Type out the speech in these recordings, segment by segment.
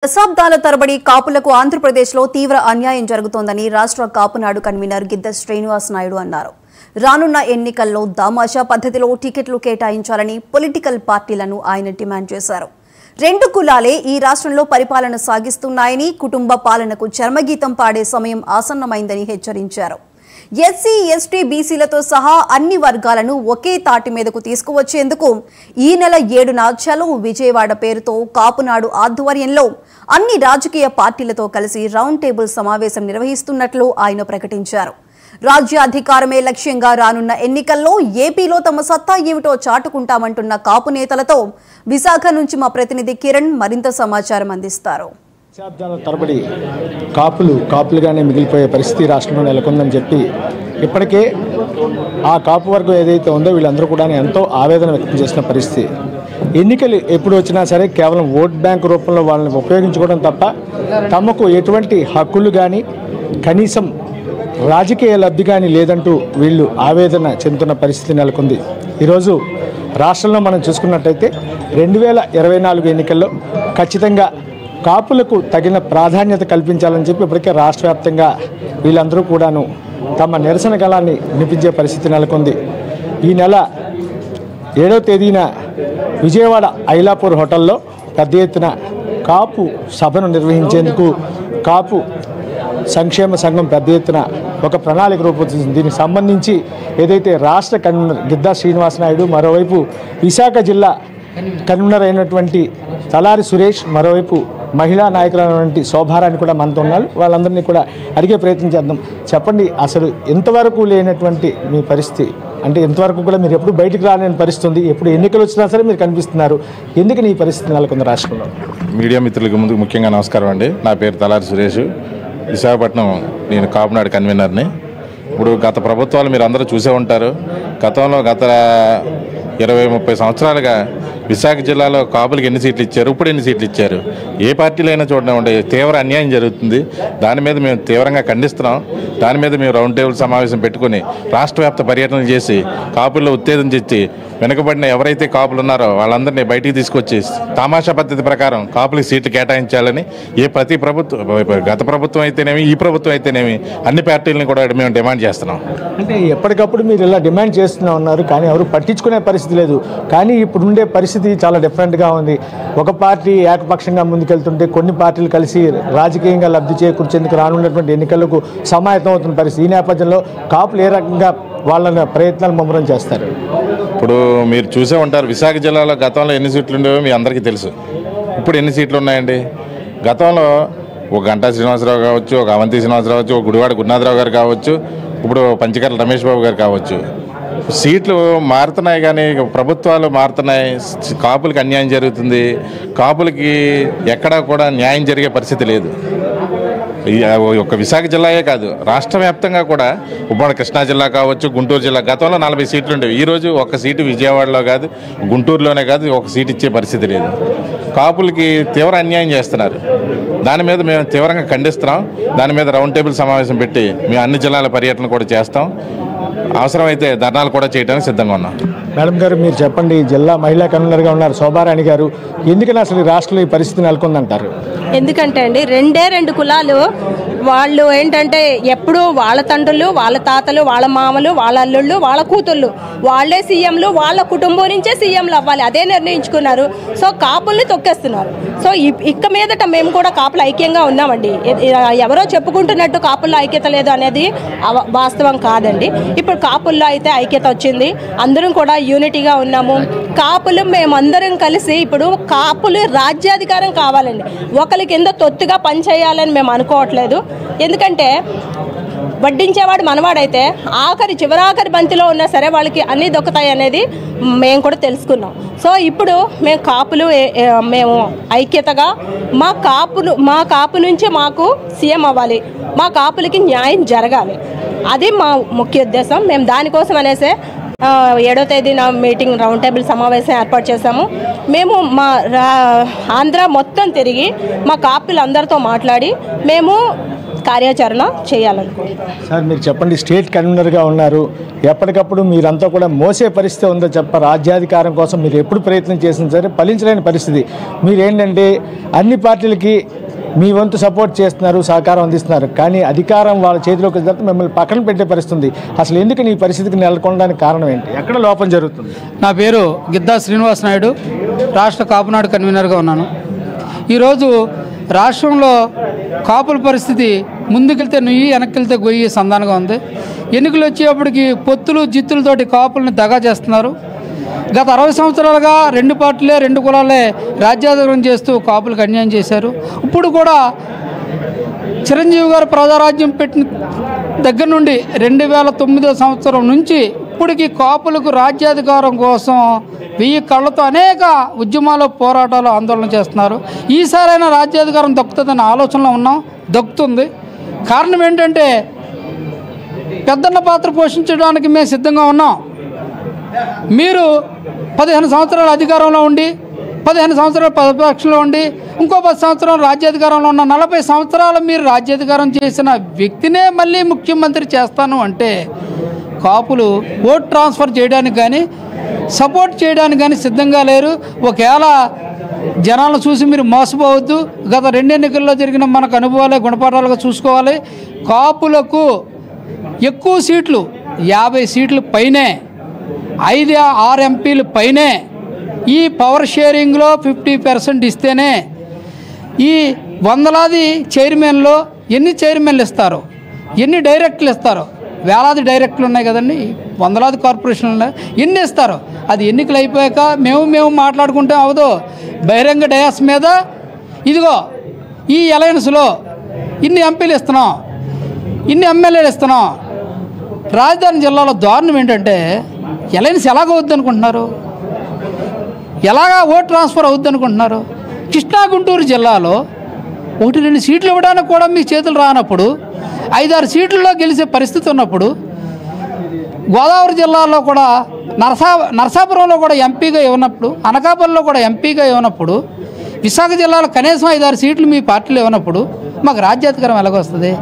దశాబ్దాల తరబడి కాపులకు ఆంధ్రప్రదేశ్లో తీవ్ర అన్యాయం జరుగుతోందని రాష్ట్ర కాపునాడు కన్వీనర్ గిద్ద శ్రీనివాస్ నాయుడు అన్నారు. రానున్న ఎన్నికల్లో దామాషా పద్ధతిలో టికెట్లు కేటాయించాలని పొలిటికల్ పార్టీలను ఆయన డిమాండ్ చేశారు. రెండు కులాలే ఈ రాష్ట్రంలో పరిపాలన సాగిస్తున్నాయని, కుటుంబ పాలనకు చర్మగీతం పాడే సమయం ఆసన్నమైందని హెచ్చరించారు. ఎస్సీ, ఎస్టీ, బీసీలతో సహా అన్ని వర్గాలను ఒకే తాటి మీదకు తీసుకువచ్చేందుకు ఈ నెల 7న చలో విజయవాడ పేరుతో కాపునాడు ఆధ్వర్యంలో అన్ని రాజకీయ పార్టీలతో కలిసి రౌండ్ టేబుల్ సమావేశం నిర్వహిస్తున్నట్లు ఆయన ప్రకటించారు. రాజ్యాధికారమే లక్ష్యంగా రానున్న ఎన్నికల్లో ఏపీలో తమ సత్తా ఏమిటో చాటుకుంటామంటున్న కాపు నేతలతో విశాఖ నుంచి మా ప్రతినిధి కిరణ్ మరింత సమాచారం అందిస్తారు. దశాబ్దాల తరబడి కాపులుగానే మిగిలిపోయే పరిస్థితి రాష్ట్రంలో నెలకొందని చెప్పి ఇప్పటికే ఆ కాపు వర్గం ఏదైతే ఉందో వీళ్ళందరూ కూడా ఎంతో ఆవేదన వ్యక్తం చేసిన పరిస్థితి. ఎన్నికలు ఎప్పుడు వచ్చినా సరే కేవలం ఓట్ బ్యాంక్ రూపంలో వాళ్ళని ఉపయోగించుకోవడం తప్ప తమకు ఎటువంటి హక్కులు కానీ కనీసం రాజకీయ లబ్ధి కానీ లేదంటూ వీళ్ళు ఆవేదన చెందుతున్న పరిస్థితి నెలకొంది. ఈరోజు రాష్ట్రంలో మనం చూసుకున్నట్టయితే 2024 ఎన్నికల్లో ఖచ్చితంగా కాపులకు తగిన ప్రాధాన్యత కల్పించాలని చెప్పి ఇప్పటికే రాష్ట్ర వ్యాప్తంగా వీళ్ళందరూ కూడాను తమ నిరసన గళాన్ని వినిపించే పరిస్థితి నెలకొంది. ఈ నెల 7వ తేదీన విజయవాడ ఐలాపూర్ హోటల్లో పెద్ద ఎత్తున కాపు సభను నిర్వహించేందుకు కాపు సంక్షేమ సంఘం పెద్ద ఎత్తున ఒక ప్రణాళిక రూపొందించింది. దీనికి సంబంధించి ఏదైతే రాష్ట్ర కన్వీనర్ గిద్దా శ్రీనివాస్ నాయుడు, మరోవైపు విశాఖ జిల్లా కన్వీనర్ అయినటువంటి తలారి సురేష్, మరోవైపు మహిళా నాయకులైనటువంటి శోభారాన్ని కూడా మనతో ఉన్నారు. వాళ్ళందరినీ కూడా అడిగే ప్రయత్నం చేద్దాం. చెప్పండి, అసలు ఎంతవరకు లేనటువంటి మీ పరిస్థితి, అంటే ఎంతవరకు కూడా మీరు ఎప్పుడు బయటకు రాలేని పరిస్థితి ఉంది, ఎప్పుడు ఎన్నికలు వచ్చినా సరే మీరు కనిపిస్తున్నారు, ఎందుకు ఈ పరిస్థితి నెలకొంది రాష్ట్రంలో? మీడియా మిత్రులకు ముందు ముఖ్యంగా నమస్కారం అండి. నా పేరు తలారి సురేష్, విశాఖపట్నం నేను కాపునాడు కన్వీనర్ని. ఇప్పుడు గత ప్రభుత్వాలు మీరు అందరూ చూసే ఉంటారు. గతంలో గత 20-30 సంవత్సరాలుగా విశాఖ జిల్లాలో కాపులకు ఎన్ని సీట్లు ఇచ్చారు, ఇప్పుడు ఎన్ని సీట్లు ఇచ్చారు, ఏ పార్టీలో అయినా చూడండి తీవ్ర అన్యాయం జరుగుతుంది. దాని మీద మేము తీవ్రంగా ఖండిస్తున్నాం. దాని మీద మేము రౌండ్ టేబుల్ సమావేశం పెట్టుకుని రాష్ట్ర వ్యాప్త పర్యటనలు చేసి కాపుల్లో ఉత్తేజం తెచ్చి వెనుకబడిన ఎవరైతే కాపులు ఉన్నారో వాళ్ళందరినీ బయటికి తీసుకొచ్చి తమాషా పద్ధతి ప్రకారం కాపులకు సీట్లు కేటాయించాలని ప్రతి ప్రభుత్వం, గత ప్రభుత్వం అయితేనేమి ఈ ప్రభుత్వం అయితేనేమి అన్ని పార్టీలను కూడా మేము డిమాండ్ చేస్తున్నాం. అంటే ఎప్పటికప్పుడు మీరు ఇలా డిమాండ్ చేస్తూనే ఉన్నారు, కానీ ఎవరు పట్టించుకునే పరిస్థితి లేదు. కానీ ఇప్పుడుండే పరిస్థితి చాలా డిఫరెంట్గా ఉంది. ఒక పార్టీ ఏకపక్షంగా ముందుకెళ్తుంటే కొన్ని పార్టీలు కలిసి రాజకీయంగా లబ్ధి చేకూర్చేందుకు రానున్నటువంటి ఎన్నికలకు సమాయత్తం అవుతున్న పరిస్థితి. ఈ నేపథ్యంలో కాపులు ఏ రకంగా వాళ్ళ ప్రయత్నాలు ముమ్మరం చేస్తారు? ఇప్పుడు మీరు చూసే ఉంటారు, విశాఖ జిల్లాలో గతంలో ఎన్ని సీట్లు ఉండేవో మీ అందరికీ తెలుసు. ఇప్పుడు ఎన్ని సీట్లు ఉన్నాయండి? గతంలో ఒక గంటా శ్రీనివాసరావు కావచ్చు, ఒక అవంతి శ్రీనివాసరావు కావచ్చు, ఒక గుడివాడ గురునాథరావు గారు కావచ్చు, ఇప్పుడు పంచకర్ల రమేష్ బాబు గారు కావచ్చు. సీట్లు మారుతున్నాయి కానీ ప్రభుత్వాలు మారుతున్నాయి. కాపులకి అన్యాయం జరుగుతుంది. కాపులకి ఎక్కడా కూడా న్యాయం జరిగే పరిస్థితి లేదు. ఒక విశాఖ జిల్లాయే కాదు, రాష్ట్ర వ్యాప్తంగా కూడా ఉమ్మడి కృష్ణా జిల్లా కావచ్చు, గుంటూరు జిల్లా గతంలో 40 సీట్లు ఉండేవి. ఈరోజు ఒక సీటు విజయవాడలో కాదు, గుంటూరులోనే కాదు, ఒక సీటు ఇచ్చే పరిస్థితి లేదు. కాపులకి తీవ్ర అన్యాయం చేస్తున్నారు. దాని మీద మేము తీవ్రంగా ఖండిస్తున్నాం. దాని మీద రౌండ్ టేబుల్ సమావేశం పెట్టి మేము అన్ని జిల్లాల పర్యటన కూడా చేస్తాం. అవసరమైతే ధర్నాలు కూడా చేయడానికి సిద్ధంగా ఉన్నాం. మేడం గారు, మీరు చెప్పండి, జిల్లా మహిళా కన్వీనర్గా ఉన్నారు శోభారాణి గారు, ఎందుకని అసలు ఈ రాష్ట్రంలో ఈ పరిస్థితి నెలకొందంటారు? ఎందుకంటే అండి, రెండు కులాలు వాళ్ళు ఏంటంటే ఎప్పుడు వాళ్ళ తండ్రులు, వాళ్ళ తాతలు, వాళ్ళ మామలు, వాళ్ళ అల్లుళ్ళు, వాళ్ళ కూతుళ్ళు, వాళ్ళే సీఎంలు, వాళ్ళ కుటుంబం నుంచే సీఎంలు అవ్వాలి, అదే నిర్ణయించుకున్నారు. సో కాపుల్ని తొక్కేస్తున్నారు. సో ఇక మీదట మేము కూడా కాపులు ఐక్యంగా ఉన్నామండి. ఎవరో చెప్పుకుంటున్నట్టు కాపుల్లో ఐక్యత లేదు అనేది వాస్తవం కాదండి. ఇప్పుడు కాపుల్లో అయితే ఐక్యత వచ్చింది. అందరం కూడా యూనిటీగా ఉన్నాము. కాపులు మేమందరం కలిసి ఇప్పుడు కాపులు రాజ్యాధికారం కావాలండి. ఒకరి కింద తొత్తుగా పనిచేయాలని మేము అనుకోవట్లేదు. ఎందుకంటే వడ్డించేవాడు మనవాడైతే చివరాఖరి బంతిలో ఉన్నా సరే వాళ్ళకి అన్నీ దొక్కుతాయి అనేది మేము కూడా తెలుసుకున్నాం. సో ఇప్పుడు మేము కాపులు మేము ఐక్యతగా మా కాపు నుంచి మాకు సీఎం అవ్వాలి, మా కాపులకి న్యాయం జరగాలి, అది మా ముఖ్య ఉద్దేశం. మేము దానికోసం అనేసే 7వ తేదీన మీటింగ్ రౌండ్ టేబుల్ సమావేశం ఏర్పాటు చేశాము. మేము ఆంధ్ర మొత్తం తిరిగి మా కాపులందరితో మాట్లాడి మేము కార్యాచరణ చేయాలనుకుంటున్నాం. సార్ మీరు చెప్పండి, స్టేట్ కన్వీనర్గా ఉన్నారు, ఎప్పటికప్పుడు మీరంతా కూడా మోసే పరిస్థితి ఉందో రాజ్యాధికారం కోసం మీరు ఎప్పుడు ప్రయత్నం చేసినా సరే ఫలించలేని పరిస్థితి. మీరేంటంటే అన్ని పార్టీలకి మీ వంతు సపోర్ట్ చేస్తున్నారు, సహకారం అందిస్తున్నారు, కానీ అధికారం వాళ్ళ చేతిలోకి వచ్చిన మిమ్మల్ని పక్కన పెట్టే పరిస్థితి. అసలు ఎందుకు ఈ పరిస్థితికి నెలకొనడానికి కారణం ఏంటి? ఎక్కడ లోపం జరుగుతుంది? నా పేరు గిద్దా శ్రీనివాస్ నాయుడు, రాష్ట్ర కాపునాడు కన్వీనర్గా ఉన్నాను. ఈరోజు రాష్ట్రంలో కాపుల పరిస్థితి ముందుకెళ్తే నుయ్యి, వెనక్కి గొయ్యి సంధానంగా ఉంది. ఎన్నికలు వచ్చేప్పటికి పొత్తులు జిత్తులతోటి కాపులను దగా చేస్తున్నారు. గత 60 సంవత్సరాలుగా 2 పార్టీలే 2 కులాలే రాజ్యాధికారం చేస్తూ కాపులకు అన్యాయం చేశారు. ఇప్పుడు కూడా చిరంజీవి గారు ప్రజారాజ్యం పెట్టిన దగ్గర నుండి 2009 సంవత్సరం నుంచి ఇప్పటికీ కాపులకు రాజ్యాధికారం కోసం 1000 కళ్ళతో అనేక ఉద్యమాలు, పోరాటాలు, ఆందోళన చేస్తున్నారు. ఈసారైనా రాజ్యాధికారం దక్కుతుందన్న ఆలోచనలో ఉన్నాం. దక్కుతుంది. కారణం ఏంటంటే పెద్దన్న పాత్ర పోషించడానికి మేము సిద్ధంగా ఉన్నాం. మీరు 15 సంవత్సరాల అధికారంలో ఉండి, 15 సంవత్సరాలు ప్రతిపక్షంలో ఉండి, ఇంకో 10 సంవత్సరాలు రాజ్యాధికారంలో ఉన్న 40 సంవత్సరాలు మీరు రాజ్యాధికారం చేసిన వ్యక్తినే మళ్ళీ ముఖ్యమంత్రి చేస్తాను అంటే కాపులు ఓట్ ట్రాన్స్ఫర్ చేయడానికి కానీ సపోర్ట్ చేయడానికి కానీ సిద్ధంగా లేరు. ఒకవేళ జనాలను చూసి మీరు మోసపోవద్దు. గత 2 ఎన్నికల్లో జరిగిన మనకు అనుభవాలే గుణపాఠాలుగా చూసుకోవాలి. కాపులకు ఎక్కువ సీట్లు 50 సీట్లు పైనే, 5-6 ఎంపీలు పైనే, ఈ పవర్ షేరింగ్లో 50% ఇస్తేనే ఈ వందలాది చైర్మన్లో ఎన్ని చైర్మన్లు ఇస్తారు, ఎన్ని డైరెక్టర్లు ఇస్తారు? వేలాది డైరెక్టర్లు ఉన్నాయి కదండి, వందలాది కార్పొరేషన్లు ఉన్నాయి, ఎన్ని ఇస్తారు? అది ఎన్నికలు అయిపోయాక మేము మాట్లాడుకుంటే అవదు. బహిరంగ డయాస్ మీద ఇదిగో ఈ అలయన్స్లో ఇన్ని ఎంపీలు ఇస్తున్నాం, ఇన్ని ఎమ్మెల్యేలు ఇస్తున్నాం. రాజధాని జిల్లాలో దారుణం ఏంటంటే అలయన్స్ ఎలాగవుద్ది అనుకుంటున్నారు? ఎలాగా ఓట్ ట్రాన్స్ఫర్ అవుద్ది అనుకుంటున్నారు? కృష్ణా గుంటూరు జిల్లాలో 1-2 సీట్లు ఇవ్వడానికి కూడా మీ చేతులు రానప్పుడు, 5-6 సీట్లలో గెలిచే పరిస్థితి ఉన్నప్పుడు, గోదావరి జిల్లాలో కూడా నరసాపురంలో కూడా ఎంపీగా ఇవ్వనప్పుడు, అనకాపల్లిలో కూడా ఎంపీగా ఇవ్వనప్పుడు, విశాఖ జిల్లాలో కనీసం 5-6 సీట్లు మీ పార్టీలో ఇవ్వనప్పుడు మాకు రాజ్యాధికారం ఎలాగొస్తుంది?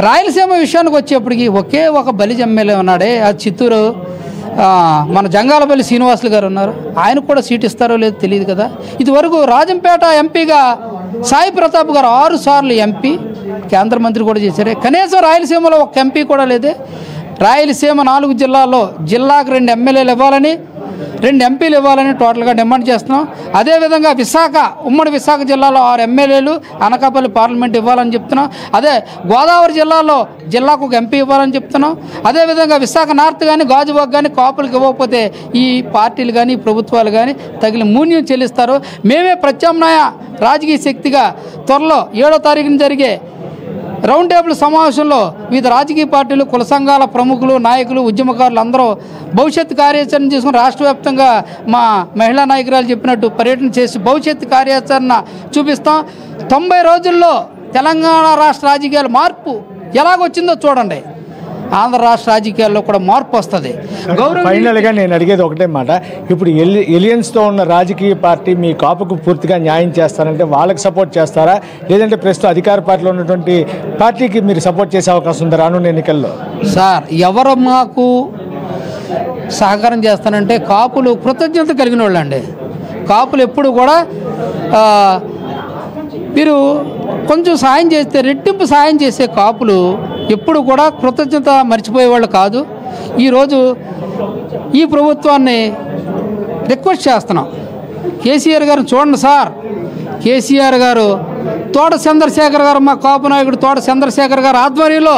రాయలసీమ విషయానికి వచ్చేప్పటికి ఒకే ఒక బలిజ ఎమ్మెల్యే ఉన్నాడే, అది చిత్తూరు మన జంగాలపల్లి శ్రీనివాసులు గారు ఉన్నారు. ఆయనకు కూడా సీట్ ఇస్తారో లేదో తెలియదు కదా. ఇదివరకు రాజంపేట ఎంపీగా సాయి ప్రతాప్ గారు 6 సార్లు ఎంపీ, కేంద్ర మంత్రి కూడా చేశారే. కనీసం రాయలసీమలో ఒక ఎంపీ కూడా లేదే. రాయలసీమ 4 జిల్లాల్లో జిల్లాకు 2 ఎమ్మెల్యేలు ఇవ్వాలని, 2 ఎంపీలు ఇవ్వాలని టోటల్గా డిమాండ్ చేస్తున్నాం. అదేవిధంగా ఉమ్మడి విశాఖ జిల్లాలో 6 ఎమ్మెల్యేలు, అనకాపల్లి పార్లమెంట్ ఇవ్వాలని చెప్తున్నాం. అదే గోదావరి జిల్లాలో జిల్లాకు ఒక ఎంపీ ఇవ్వాలని చెప్తున్నాం. అదేవిధంగా విశాఖ నార్త్ కానీ గాజువాక్ కానీ కాపులకు ఇవ్వకపోతే ఈ పార్టీలు కానీ ప్రభుత్వాలు కానీ తగిన మూల్యం చెల్లిస్తారు. మేమే ప్రత్యామ్నాయ రాజకీయ శక్తిగా త్వరలో 7వ తారీఖున జరిగే రౌండ్ టేబుల్ సమావేశంలో వివిధ రాజకీయ పార్టీలు, కుల సంఘాల ప్రముఖులు, నాయకులు, ఉద్యమకారులు అందరూ భవిష్యత్తు కార్యాచరణ చేసుకుని రాష్ట్ర వ్యాప్తంగా మా మహిళా నాయకురాలు చెప్పినట్టు పర్యటన చేసి భవిష్యత్తు కార్యాచరణ చూపిస్తాం. 90 రోజుల్లో తెలంగాణ రాష్ట్ర రాజకీయాల మార్పు ఎలాగొచ్చిందో చూడండి. ఆంధ్ర రాష్ట్ర రాజకీయాల్లో కూడా మార్పు వస్తుంది. ఫైనల్గా నేను అడిగేది ఒకటే మాట, ఇప్పుడు ఎలియన్స్తో ఉన్న రాజకీయ పార్టీ మీ కాపుకు పూర్తిగా న్యాయం చేస్తారంటే వాళ్ళకి సపోర్ట్ చేస్తారా, లేదంటే ప్రస్తుతం అధికార పార్టీలో ఉన్నటువంటి పార్టీకి మీరు సపోర్ట్ చేసే అవకాశం ఉందా రానున్న ఎన్నికల్లో? సార్, ఎవరు మాకు సహకారం చేస్తానంటే కాపులు కృతజ్ఞత కలిగిన వాళ్ళు అండి. కాపులు ఎప్పుడు కూడా మీరు కొంచెం సాయం చేస్తే రెట్టింపు సాయం చేసే కాపులు ఎప్పుడు కూడా కృతజ్ఞత మర్చిపోయేవాళ్ళు కాదు. ఈరోజు ఈ ప్రభుత్వాన్ని రిక్వెస్ట్ చేస్తున్నాం, కేసీఆర్ గారిని చూడండి సార్. కేసీఆర్ గారు తోట చంద్రశేఖర్ గారు, మా కాపు నాయకుడు తోట చంద్రశేఖర్ గారు ఆధ్వర్యంలో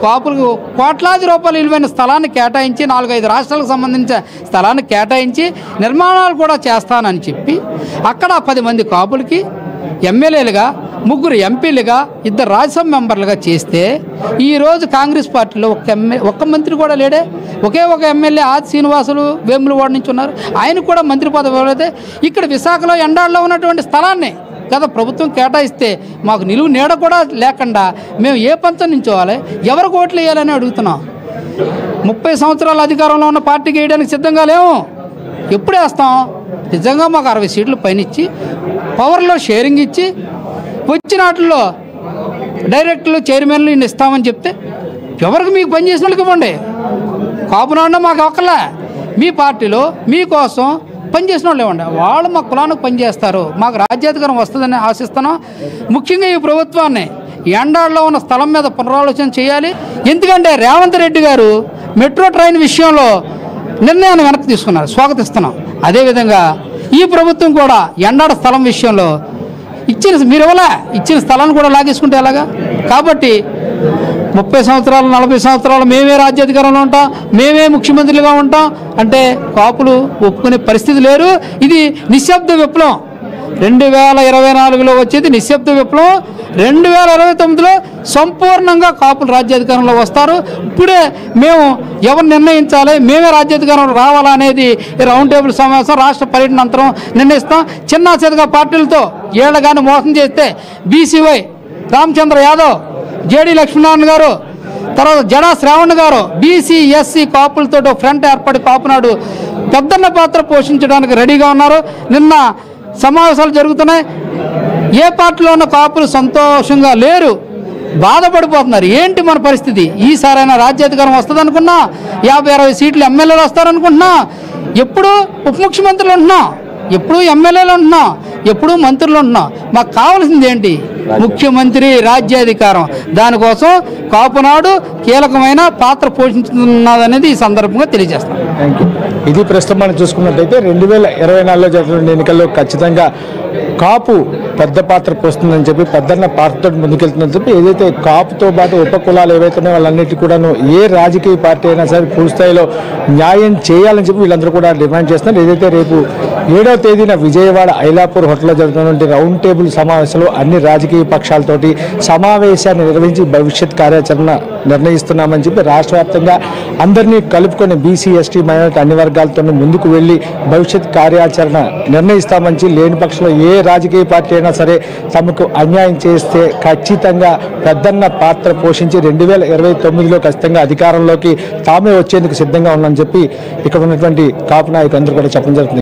కాపులకు కోట్లాది రూపాయలు విలువైన స్థలాన్ని కేటాయించి 4-5 రాష్ట్రాలకు సంబంధించిన స్థలాన్ని కేటాయించి నిర్మాణాలు కూడా చేస్తానని చెప్పి అక్కడ 10 మంది కాపులకి ఎమ్మెల్యేలుగా, 3 ఎంపీలుగా, 2 రాజ్యసభ మెంబర్లుగా చేస్తే ఈరోజు కాంగ్రెస్ పార్టీలో ఒక్క మంత్రి కూడా లేడే. ఒకే ఒక ఎమ్మెల్యే ఆది శ్రీనివాసులు వేములవాడ నుంచి ఉన్నారు. ఆయనకు కూడా మంత్రి పదవి ఇవ్వలేదే. ఇక్కడ విశాఖలో ఎండాళ్ళలో ఉన్నటువంటి స్థలాన్ని గత ప్రభుత్వం కేటాయిస్తే మాకు నిలువు నీడ కూడా లేకుండా మేము ఏ పంచం నించోవాలి, ఎవరికి ఓట్లు వేయాలని అడుగుతున్నాం. 30 సంవత్సరాల అధికారంలో ఉన్న పార్టీకి వేయడానికి సిద్ధంగా లేము. ఎప్పుడు వేస్తాం? నిజంగా మాకు 60 సీట్లు పైన ఇచ్చి, పవర్లో షేరింగ్ ఇచ్చి, వచ్చిన వాటిల్లో డైరెక్టర్లు చైర్మన్లు ఇన్ని ఇస్తామని చెప్తే ఎవరికి మీకు పని చేసిన వాళ్ళకి ఇవ్వండి. కాపునాడున మాకు ఒక్కలే, మీ పార్టీలో మీకోసం పనిచేసిన వాళ్ళు ఇవ్వండి. వాళ్ళు మా కులానికి పనిచేస్తారు, మాకు రాజ్యాధికారం వస్తుందని ఆశిస్తున్నాం. ముఖ్యంగా ఈ ప్రభుత్వాన్ని ఎండాళ్ళలో ఉన్న స్థలం మీద పునరాలోచన చేయాలి. ఎందుకంటే రేవంత్ రెడ్డి గారు మెట్రో ట్రైన్ విషయంలో నిర్ణయాన్ని వెనక్కి తీసుకున్నారు, స్వాగతిస్తున్నాం. అదేవిధంగా ఈ ప్రభుత్వం కూడా ఎండాడ స్థలం విషయంలో మీరు ఇచ్చిన స్థలాన్ని కూడా లాగేసుకుంటే ఎలాగా? కాబట్టి 30 సంవత్సరాలు 40 సంవత్సరాలు మేమే రాజ్యాధికారంలో ఉంటాం, మేమే ముఖ్యమంత్రులుగా ఉంటాం అంటే కాపులు ఒప్పుకునే పరిస్థితి లేరు. ఇది నిశ్శబ్ద విప్లవం. 2024లో వచ్చేది నిశ్శబ్ద విప్లవం. 2029లో సంపూర్ణంగా కాపులు రాజ్యాధికారంలో వస్తారు. ఇప్పుడే మేము ఎవరు నిర్ణయించాలి, మేమే రాజ్యాధికారంలో రావాలా అనేది రౌండ్ టేబుల్ సమావేశం రాష్ట్ర పర్యటన అంతరం నిర్ణయిస్తాం. చిన్న చితక పార్టీలతో ఏళ్ళగానే మోసం చేస్తే బీసీవై రామచంద్ర యాదవ్, జేడీ లక్ష్మీనారాయణ గారు, తర్వాత జడా శ్రావణ్ గారు బీసీ ఎస్సీ కాపులతో ఫ్రంట్ ఏర్పడి కాపునాడు పెద్దన్న పాత్ర పోషించడానికి రెడీగా ఉన్నారు. నిన్న సమావేశాలు జరుగుతున్నాయి. ఏ పార్టీలో ఉన్న కాపులు సంతోషంగా లేరు, బాధపడిపోతున్నారు. ఏంటి మన పరిస్థితి? ఈసారైనా రాజ్యాధికారం వస్తుంది అనుకున్నా, 50-60 సీట్లు ఎమ్మెల్యేలు వస్తారనుకుంటున్నా, ఎప్పుడు ఉప ముఖ్యమంత్రులు ఉంటున్నాం, ఎప్పుడు ఎమ్మెల్యేలు ఉంటున్నాం, ఎప్పుడు మంత్రులు ఉంటున్నాం. మాకు కావాల్సింది ఏంటి? ముఖ్యమంత్రి రాజ్యాధికారం. దానికోసం కాపునాడు కీలకమైన పాత్ర పోషించుతున్నదనేది ఈ సందర్భంగా తెలియజేస్తాం. Thank you. ఇది ప్రస్తుతం మనం చూసుకున్నట్టయితే 2024లో జరిగిన ఎన్నికల్లో ఖచ్చితంగా కాపు పెద్ద పాత్ర పోస్తుందని చెప్పి పెద్దన్న పాత్రతో ముందుకెళ్తుందని చెప్పి ఏదైతే కాపుతో పాటు ఉపకులాలు ఏవైతే ఉన్నాయో వాళ్ళన్నిటి కూడాను ఏ రాజకీయ పార్టీ అయినా సరే పూర్తి స్థాయిలో న్యాయం చేయాలని చెప్పి వీళ్ళందరూ కూడా డిమాండ్ చేస్తున్నారు. ఏదైతే రేపు 7వ తేదీన విజయవాడ ఐలాపూర్ హోటల్లో జరుగుతున్నటువంటి రౌండ్ టేబుల్ సమావేశంలో అన్ని రాజకీయ పక్షాలతోటి సమావేశాన్ని నిర్వహించి భవిష్యత్ కార్యాచరణ నిర్ణయిస్తున్నామని చెప్పి రాష్ట్ర వ్యాప్తంగా అందరినీ కలుపుకొని బీసీ ఎస్టీ మైనారిటీ అన్ని వర్గాలతో ముందుకు వెళ్ళి భవిష్యత్ కార్యాచరణ నిర్ణయిస్తామని లేని పక్షంలో ఏ రాజకీయ పార్టీ అయినా సరే తమకు అన్యాయం చేస్తే ఖచ్చితంగా పెద్దన్న పాత్ర పోషించి 2029లో ఖచ్చితంగా అధికారంలోకి తామే వచ్చేందుకు సిద్ధంగా ఉన్నామని చెప్పి ఇక్కడ ఉన్నటువంటి కాపు నాయకులందరూ కూడా చెప్పడం జరుగుతుంది.